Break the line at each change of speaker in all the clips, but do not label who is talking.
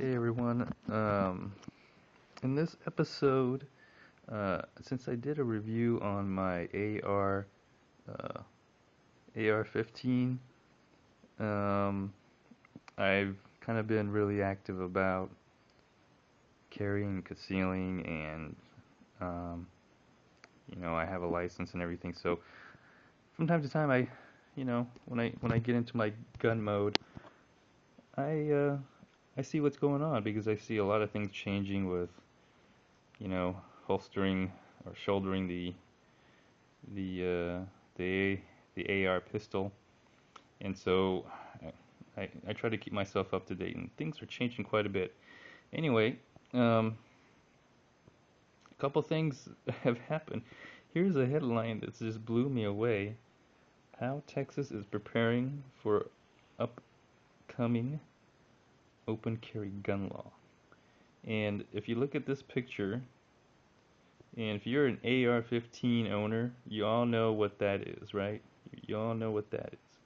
Hey everyone. In this episode, since I did a review on my uh, AR-15, um, I've kind of been really active about carrying, concealing, and um, I have a license and everything. So from time to time, when I get into my gun mode, I uh, I see what's going on because I see a lot of things changing with you know, holstering or shouldering the uh, the the AR pistol, and so I try to keep myself up to date, and things are changing quite a bit. Anyway, a couple things have happened. Here's a headline that just blew me away: How Texas is preparing for upcoming open carry gun law. And if you look at this picture, and if you're an AR-15 owner, you all know what that is, right? You all know what that is.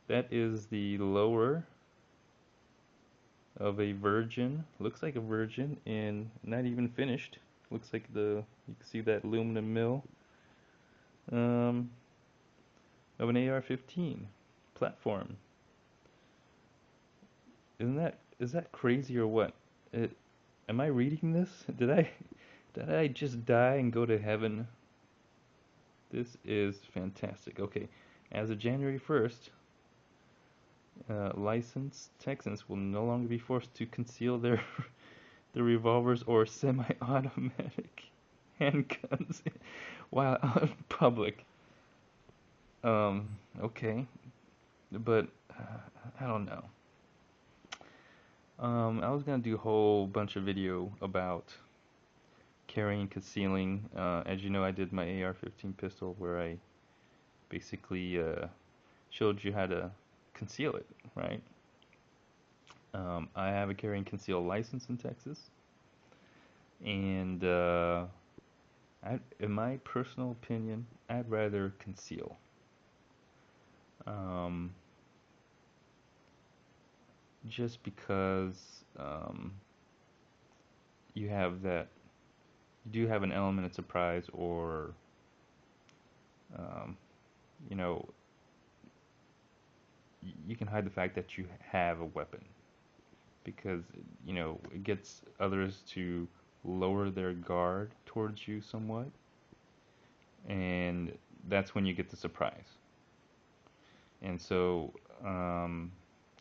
That is the lower of a Virgin. Looks like a Virgin and not even finished. Looks like you can see that aluminum mill um, of an AR-15 platform. Is that crazy or what? It, am I reading this? Did I just die and go to heaven? This is fantastic. Okay, as of January 1st, licensed Texans will no longer be forced to conceal their revolvers or semi-automatic handguns while out in public. Um, okay, but I don't know. I was gonna do a whole bunch of video about carrying, concealing. As you know, I did my AR-15 pistol where I basically showed you how to conceal it, right? I have a carry and conceal license in Texas, and in my personal opinion, I'd rather conceal. Um, just because you have that, you do have an element of surprise, or um, you know, you can hide the fact that you have a weapon because it gets others to lower their guard towards you somewhat, and that's when you get the surprise. And so,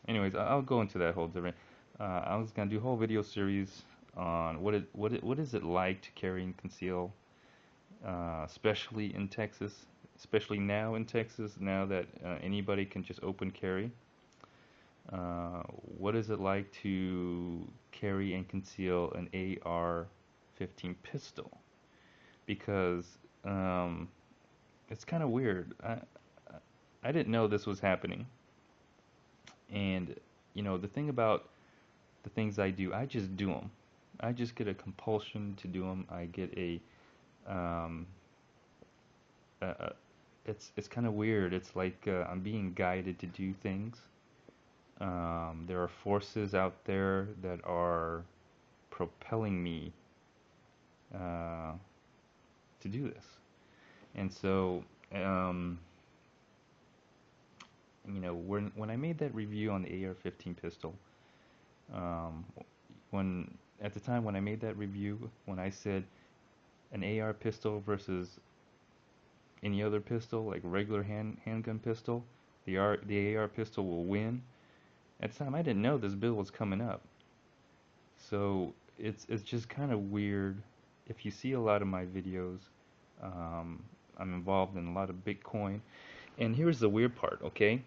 anyways, I'll go into that whole different. I was gonna do a whole video series on what is it like to carry and conceal, especially in Texas, especially now in Texas, now that anybody can just open carry. What is it like to carry and conceal an AR-15 pistol? Because um, it's kind of weird. I didn't know this was happening. And the thing about the things I do, I just do them. I just get a compulsion to do them. I get um, a it's kind of weird. It's like I'm being guided to do things. There are forces out there that are propelling me uh, to do this. And so, when I made that review on the AR-15 pistol, um, when at the time when I made that review, when I said an AR pistol versus any other pistol, like regular handgun pistol, the AR pistol will win. At the time, I didn't know this bill was coming up, so it's just kind of weird. If you see a lot of my videos, um, I'm involved in a lot of Bitcoin, and here's the weird part. Okay,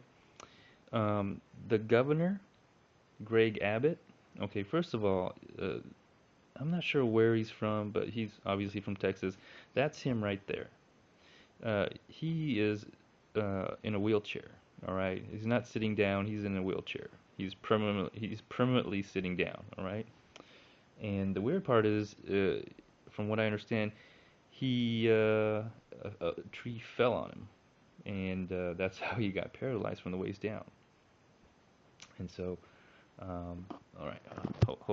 the governor, Greg Abbott. Okay, first of all, I'm not sure where he's from, but he's obviously from Texas. That's him right there. He is in a wheelchair. All right, he's not sitting down. He's in a wheelchair. He's permanently sitting down. All right. And the weird part is, from what I understand, a tree fell on him, and that's how he got paralyzed from the waist down. And so, all right, hold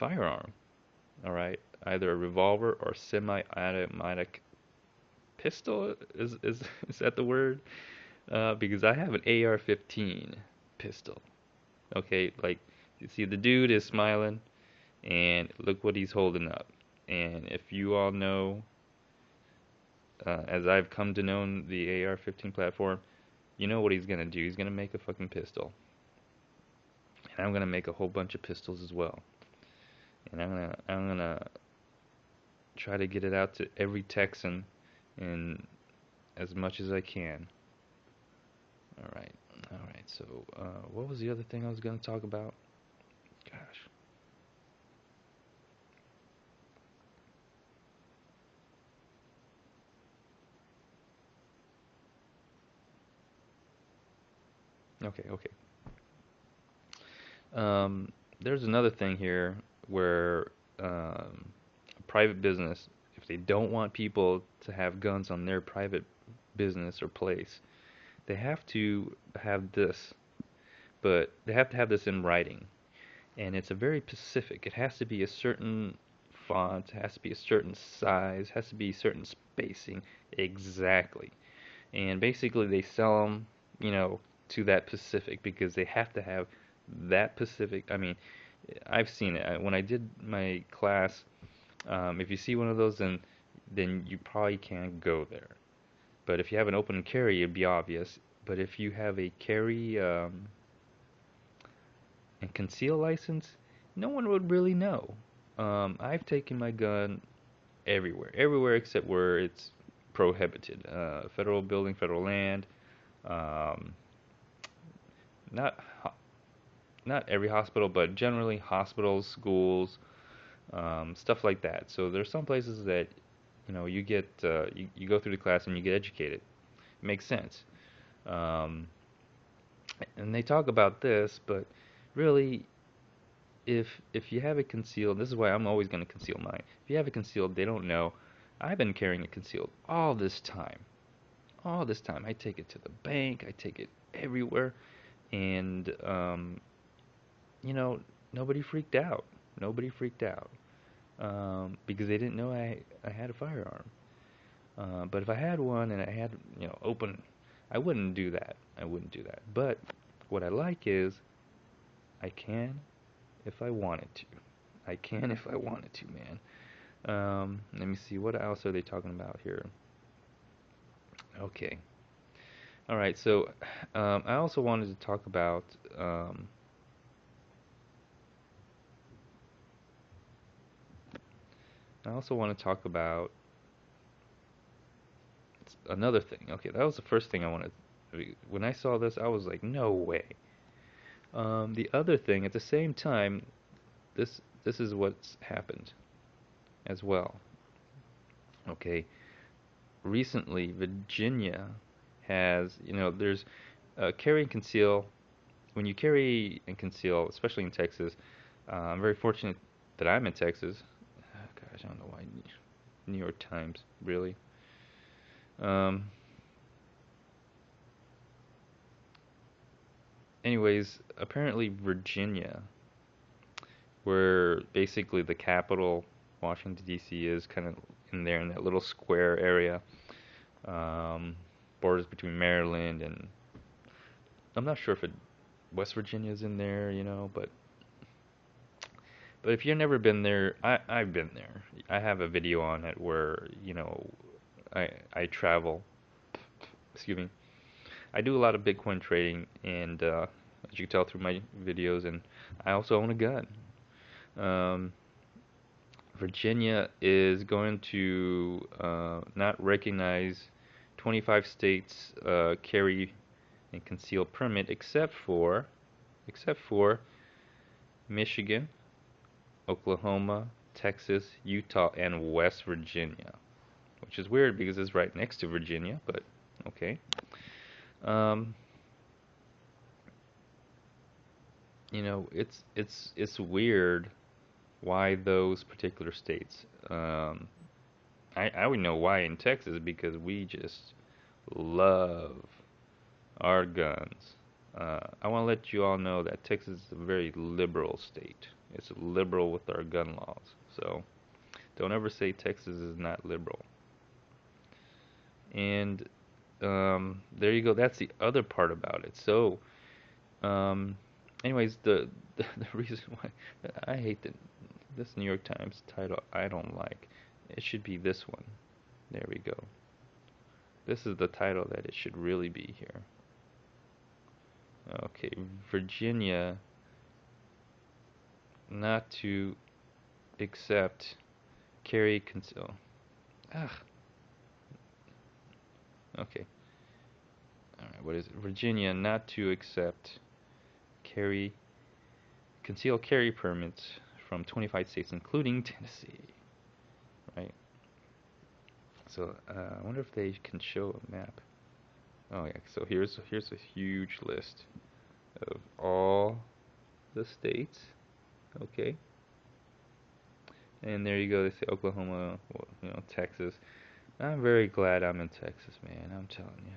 firearm. All right, either a revolver or semi-automatic pistol. Is is that the word? Because I have an AR-15 pistol. Okay, like you see, the dude is smiling, and look what he's holding up. And if you all know, as I've come to know the AR-15 platform, you know what he's gonna do. He's gonna make a fucking pistol, and I'm gonna make a whole bunch of pistols as well. And I'm gonna try to get it out to every Texan, in as much as I can. All right, all right. So, what was the other thing I was gonna talk about? Gosh. Okay, okay. There's another thing here where a private business, if they don't want people to have guns on their private business or place, they have to have this, but they have to have this in writing. And it's a very specific. It has to be a certain font, it has to be a certain size, has to be certain spacing exactly. And basically they sell them, you know, to that Pacific because they have to have that Pacific. I mean, I've seen it. When I did my class, if you see one of those, then you probably can't go there. But if you have an open carry, it'd be obvious. But if you have a carry and conceal license, no one would really know. I've taken my gun everywhere except where it's prohibited. Federal building, federal land. Um, not not every hospital, but generally hospitals, schools, stuff like that. So there's some places that you get you go through the class and you get educated. It makes sense. Um, and they talk about this, but really, if you have it concealed, this is why I'm always going to conceal mine. If you have it concealed, they don't know. I've been carrying it concealed all this time. All this time, I take it to the bank. I take it everywhere, and you know, nobody freaked out. Nobody freaked out because they didn't know I had a firearm. But if I had one and I had, open, I wouldn't do that. I wouldn't do that. But what I like is I can if I wanted to. I can if I wanted to, man. Let me see. What else are they talking about here? Okay. All right. So I also wanted to talk about. I also want to talk about another thing. Okay, that was the first thing I wanted. When I saw this, I was like, no way. The other thing, at the same time, this is what's happened as well. Okay, recently Virginia has, there's carry and conceal. When you carry and conceal, especially in Texas, I'm very fortunate that I'm in Texas. Gosh, I don't know why. New York Times, really. Um, anyways, apparently Virginia, where basically the capital, Washington D.C., is kind of in there in that little square area, um, borders between Maryland and I'm not sure if West Virginia is in there, but if you've never been there, I've been there. I have a video on it where I travel. Excuse me. I do a lot of Bitcoin trading, and as you can tell through my videos, and I also own a gun. Um, Virginia is going to not recognize 25 states carry and conceal permit except for Michigan, Oklahoma, Texas, Utah, and West Virginia, which is weird because it's right next to Virginia, but okay. Um, it's weird why those particular states. I would know why in Texas because we just love our guns. I want to let you all know that Texas is a very liberal state. It's liberal with our gun laws. So don't ever say Texas is not liberal. And there you go. That's the other part about it. So, um, anyways, the reason why I hate this New York Times title, I don't like. It should be this one. There we go. This is the title that it should really be here. Okay, Virginia not to accept carry conceal. Ah, okay. All right. What is it? Virginia not to accept carry concealed carry permits from 25 states, including Tennessee. Right. So I wonder if they can show a map. Oh yeah. So here's a huge list of all the states. Okay. And there you go. They say Oklahoma, Texas. I'm very glad I'm in Texas, man. I'm telling you.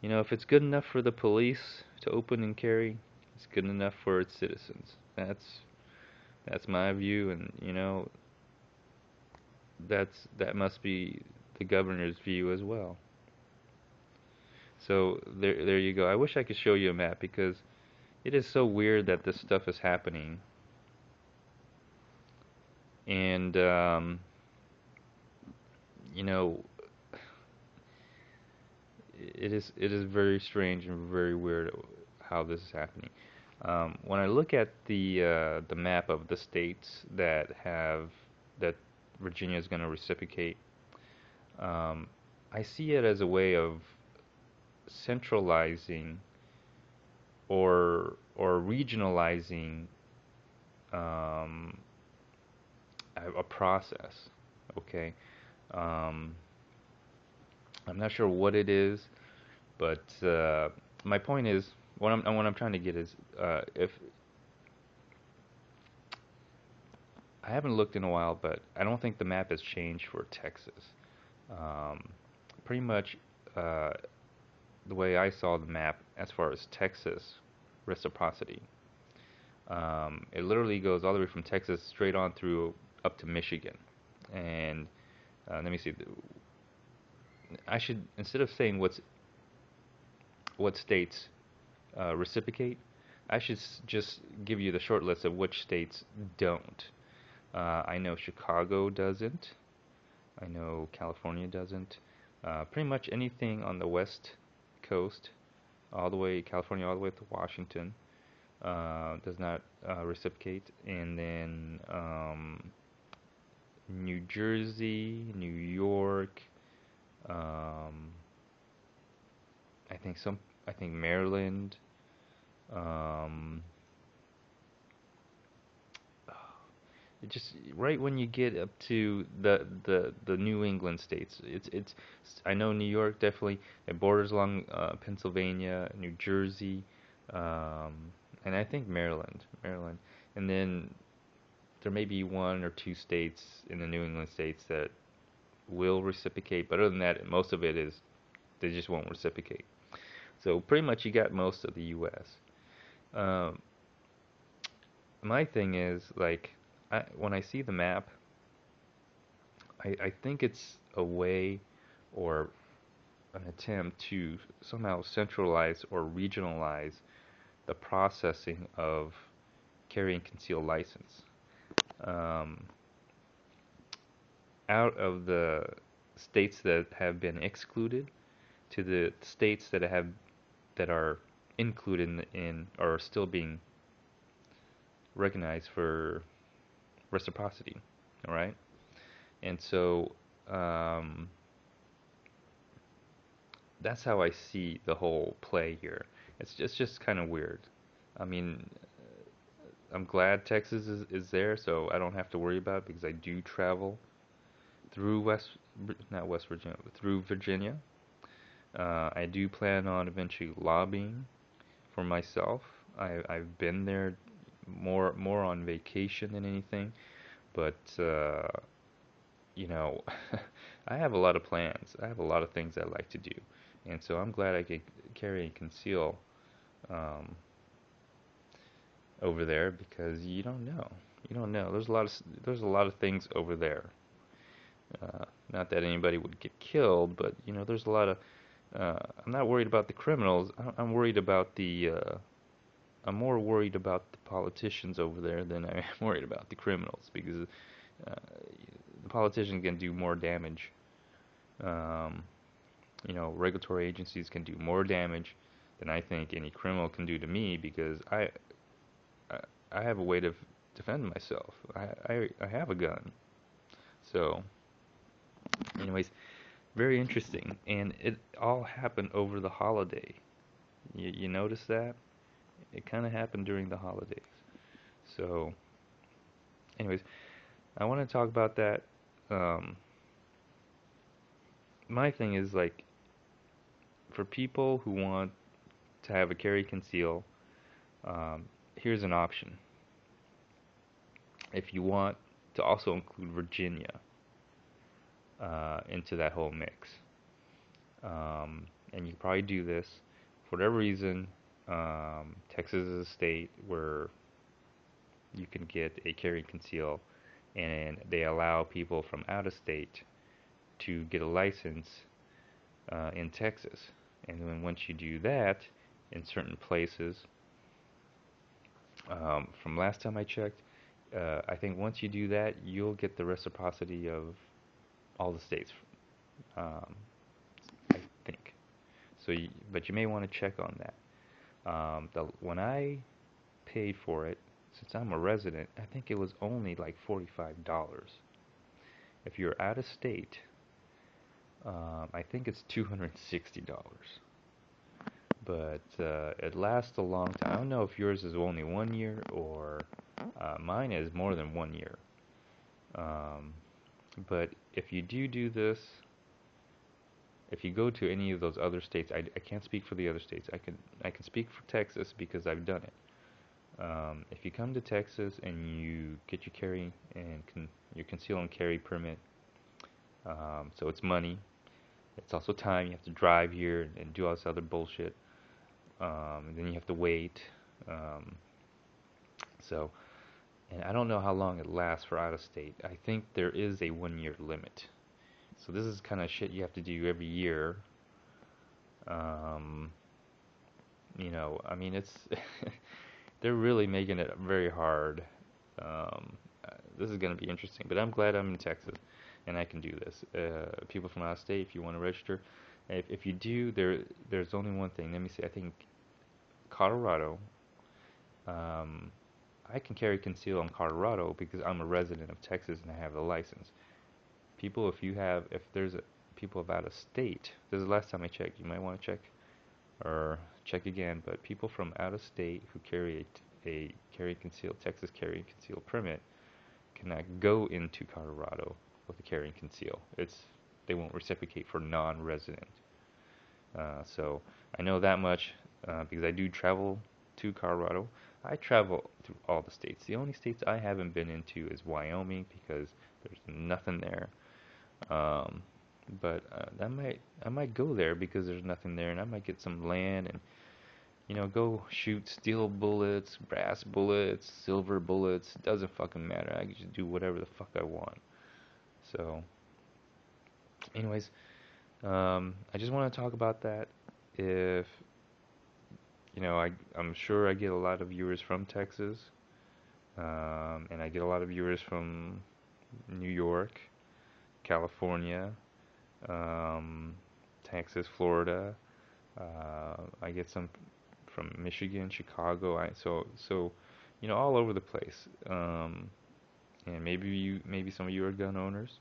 You know, if it's good enough for the police to open and carry, it's good enough for its citizens. That's my view, and that must be the governor's view as well. So there you go. I wish I could show you a map because it is so weird that this stuff is happening, and you know, it is very strange and very weird how this is happening. When I look at the map of the states that Virginia is going to reciprocate, um, I see it as a way of centralizing or regionalizing um, a process. Okay, um, I'm not sure what it is, but my point is what I'm trying to get is if I haven't looked in a while, but I don't think the map has changed for Texas. Um, Pretty much uh, the way I saw the map as far as Texas reciprocity. It literally goes all the way from Texas straight on through up to Michigan. And let me see. I should, instead of saying what states reciprocate, I should just give you the short list of which states don't. I know Chicago doesn't. I know California doesn't. Pretty much anything on the West Coast, all the way California, all the way to Washington, does not reciprocate. And then New Jersey, New York, um, I think Maryland. Um, it just right when you get up to the New England states, it's I know New York definitely it borders along Pennsylvania, New Jersey, um, and I think Maryland, and then there may be one or two states in the New England states that will reciprocate, but other than that, most of it is they just won't reciprocate. So pretty much you got most of the U.S. Um, my thing is like when I see the map, I think it's a way or an attempt to somehow centralize or regionalize the processing of carrying concealed license. Um, Out of the states that have been excluded to the states that are included in or are still being recognized for reciprocity. All right, and so um, that's how I see the whole play here. It's just kind of weird. I mean, I'm glad Texas is there, so I don't have to worry about it because I do travel through not West Virginia, but through Virginia. I do plan on eventually lobbying for myself. I've been there more on vacation than anything, but you know, I have a lot of plans. I have a lot of things I like to do, and so I'm glad I could carry and conceal um, over there because you don't know. You don't know. There's a lot of things over there. Not that anybody would get killed, but there's a lot of. I'm not worried about the criminals. I'm worried about the. I'm more worried about the politicians over there than I am worried about the criminals because uh, the politicians can do more damage. Um, Regulatory agencies can do more damage than I think any criminal can do to me because I, I have a way to defend myself. I have a gun. So, anyways, very interesting. And it all happened over the holiday. You notice that? It kind of happened during the holidays. So, anyways, I want to talk about that. Um, my thing is like for people who want to have a carry conceal, here's an option. If you want to also include Virginia into that whole mix, and you can probably do this for whatever reason. Texas is a state where you can get a carry conceal, and they allow people from out of state to get a license in Texas. And then once you do that, in certain places, from last time I checked, I think once you do that, you'll get the reciprocity of all the states. Um, I think. But you may want to check on that. When I paid for it, since I'm a resident, I think it was only like $45. If you're out of state, I think it's $260. But it lasts a long time. I don't know if yours is only 1 year or mine is more than 1 year. Um, but if you do this, if you go to any of those other states, I can't speak for the other states. I can speak for Texas because I've done it. If you come to Texas and you get your carry and your conceal and carry permit, so it's money. It's also time. You have to drive here and do all this other bullshit. And then you have to wait. Um, so, and I don't know how long it lasts for out of state. I think there is a 1 year limit. So this is kind of shit you have to do every year. Um, I mean, it's they're really making it very hard. This is going to be interesting, but I'm glad I'm in Texas and I can do this. People from out of state, if you want to register, if you do, there's only one thing. Let me see. I think Colorado. Um, I can carry conceal in Colorado because I'm a resident of Texas and I have the license. People, if there's people of out of state, this is the last time I checked. You might want to check or check again. But people from out of state who carry a carry conceal Texas carry conceal permit cannot go into Colorado with a carry conceal. They won't reciprocate for non-resident. So I know that much because I do travel to Colorado. I travel through all the states. The only states I haven't been into is Wyoming because there's nothing there. Um, but I might go there because there's nothing there, and I might get some land and go shoot steel bullets, brass bullets, silver bullets. Doesn't fucking matter. I can just do whatever the fuck I want. So, anyways, I just want to talk about that. If I'm sure I get a lot of viewers from Texas, and I get a lot of viewers from New York, California, um, Texas, Florida. I get some from Michigan, Chicago. All over the place. And maybe some of you are gun owners.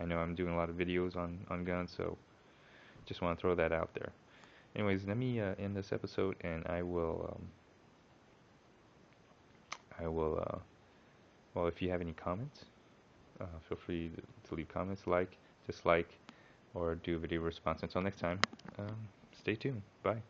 I know I'm doing a lot of videos on guns, so just want to throw that out there. Anyways, let me end this episode, and well, if you have any comments, feel free to leave comments, dislike, or do a video response. Until next time, stay tuned. Bye.